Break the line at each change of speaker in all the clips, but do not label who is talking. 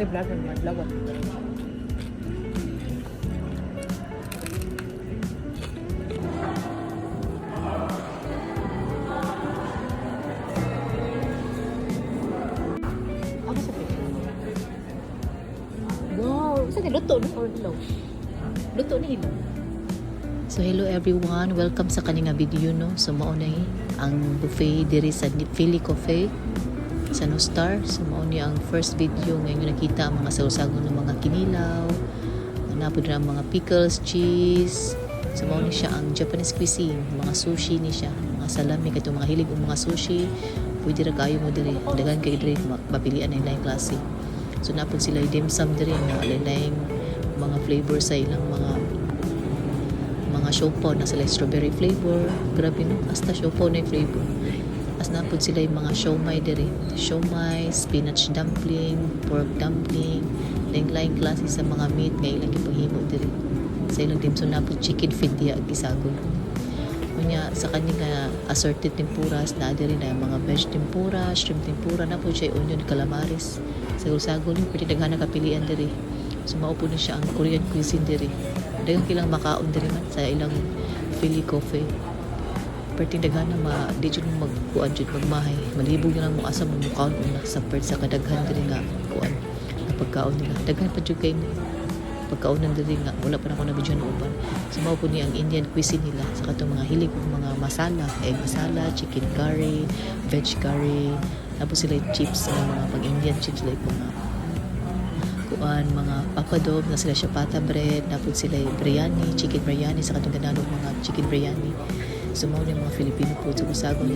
Mga vlog man vlog. Ako sa picture. Wow, isa ni luto no or hilaw. Luto ni hilaw.
So hello everyone, welcome sa kaninga video no. So maunay ang buffet diri sa Philly Cafe sa No Star. So maunay ang first video ngayon nakita ang mga sausagon ng mga kinilaw. Napod na mga pickles, cheese. So maunay siya ang Japanese cuisine, mga sushi ni siya, mga salami kato mga hilig og mga sushi. Pwede ra kayo mo diri. Dagan kay diri mapilian ang lain klase. So napod sila dim sum diri na lain mga flavor sa ilang mga siopaw na sila strawberry flavor. Grabe no, hasta siopaw na yung flavor. As napod sila yung mga siomai diri. Siomai, spinach dumpling, pork dumpling, lain-lain klase sa mga meat nga ilang ipaghimo diri. Sa ilang dimsum napod chicken feet diya gisagol. Kunya sa kanila assorted tempuras na diri na mga veg tempura, shrimp tempura, napod siya onion calamares. Sagol-sagol yung pwede daghana kapilian diri. So maupo na siya ang Korean cuisine diri. Dagang kilang makaon diri man sa ilang Philly Cafe. Perting daghana di jud magkuan jud magmahay. Malibog na lang mo asa mo mukaon una sa part sa kadaghan diri nga kuan. Ang pagkaon nila. Daghan pa jud kay pagkaonan diri nga wala pa na ko na video na uban. So mao po ni ang Indian cuisine nila sa katong mga hilig og mga masala, egg masala, chicken curry, veg curry. Tapos sila chips mga pang-Indian chips like mga mga papadog na sila chapata bread, napod sila biryani, chicken biryani sa katong ganadong mga chicken biryani. So mao ni mga Filipino food sa Busagon.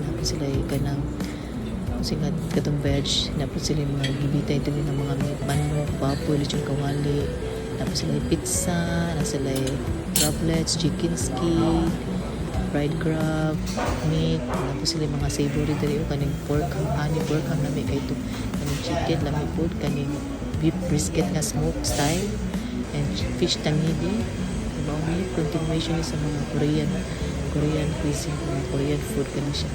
Napod sila kanang singat katong veg, napod sila mga gibitay dili ng mga meat, manok, baboy, lechon kawali. Napod sila pizza, na sila droplets, chicken ski, fried crab, meat, tapos sila mga savory diri o kaning pork, honey pork ang nami kay ito kaning chicken, lami food, kaning beef brisket nga smoke style, and fish tangibi. Diba may continuation sa mga Korean cuisine, mga Korean food kaning siya.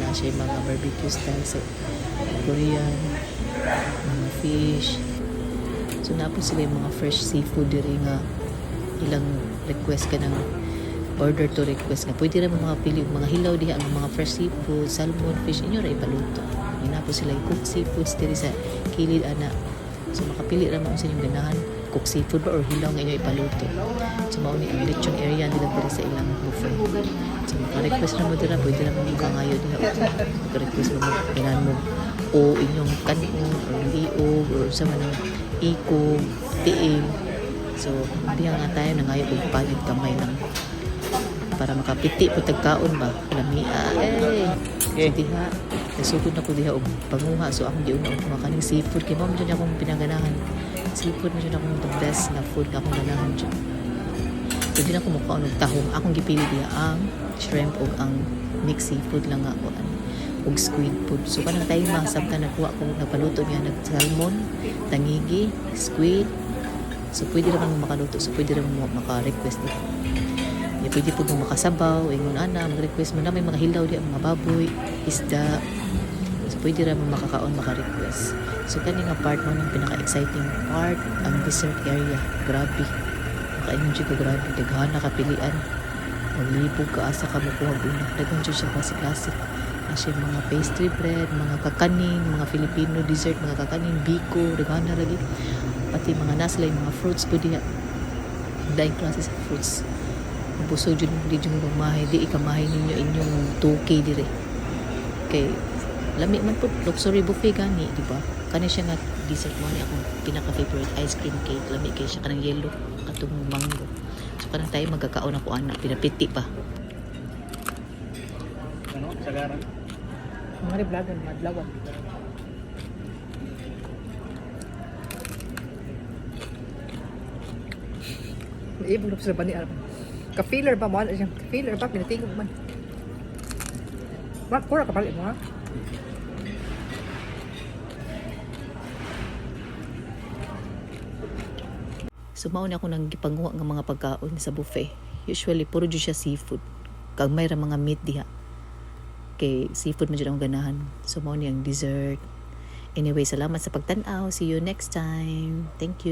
Na siya mga barbecue style sa Korean, mga fish. So napo sila yung mga fresh seafood diri nga ilang request ka ng order to request nga pwede ra mga pili mga hilaw diha ang mga fresh seafood, salmon, fish inyo ra ipaluto. Ina po sila cook seafoods diri sa kilid ana. So makapili ra mo sa inyong ganahan, cook seafood ba or hilaw nga inyo ipaluto. So mao ni ang lechon area nila diri sa ilang buffet. So maka-request ra mo dira, pwede ra mo kangayo diha. Maka-request mo kailangan mo o inyong kanon or liog or sa manang iko, tiil. So diha nga tayo nangayo og palit kamay lang para makapiti po tagkaon ba lamia so diha nasugod na ko diha og panguha so akong giuna og makaning seafood kay mao jud akong pinaganahan seafood mo jud akong the best na food na akong ganahan jud so di na ko makaon og tahong akong gipili diha ang shrimp og ang mixed seafood lang nga ko og squid food so kanang tayo masabtan nakuha ko nagpaluto niya nag salmon tangigi squid so pwede ra man makaluto so pwede ra mo maka-request diha. Ya, pwede po mo makasabaw, ingon ana, mag-request mo na may mga hilaw di mga baboy, isda. So pwede ra mo makakaon, maka-request. So kani nga part mo ng pinaka-exciting part, ang dessert area. Grabe. Maka-enjoy ko grabe. Daghan na kapilian. Maglibog ka asa ka makuha una. Daghan dyan siya klase-klase. Asya mga pastry bread, mga kakanin, mga Filipino dessert, mga kakanin, biko, daghan na lagi. Pati mga naslay, mga fruits po diya. Dahil klase sa fruits. Busog jud di jud magmahay di ikamahay ninyo inyong 2K dire kay lami man pud luxury buffet gani di ba kani siya nga dessert mo ni akong pinaka favorite ice cream cake lami kay siya kanang yellow katong mango so kanang tayo magkakaon ako ana pinapiti pa
Ano sagaran mga vlog man madlaw ibig na sila bani ka-filler ba mo? Ka-filler ba? Pinatingog man. Bakit pura kapalit mo ha?
so mao na ako nang gipanguha nga mga pagkaon sa buffet usually puro jud siya seafood kag may ra mga meat diha kay seafood man jud ang ganahan so mao ni ang dessert Anyway, salamat sa pagtanaw. See you next time. Thank you.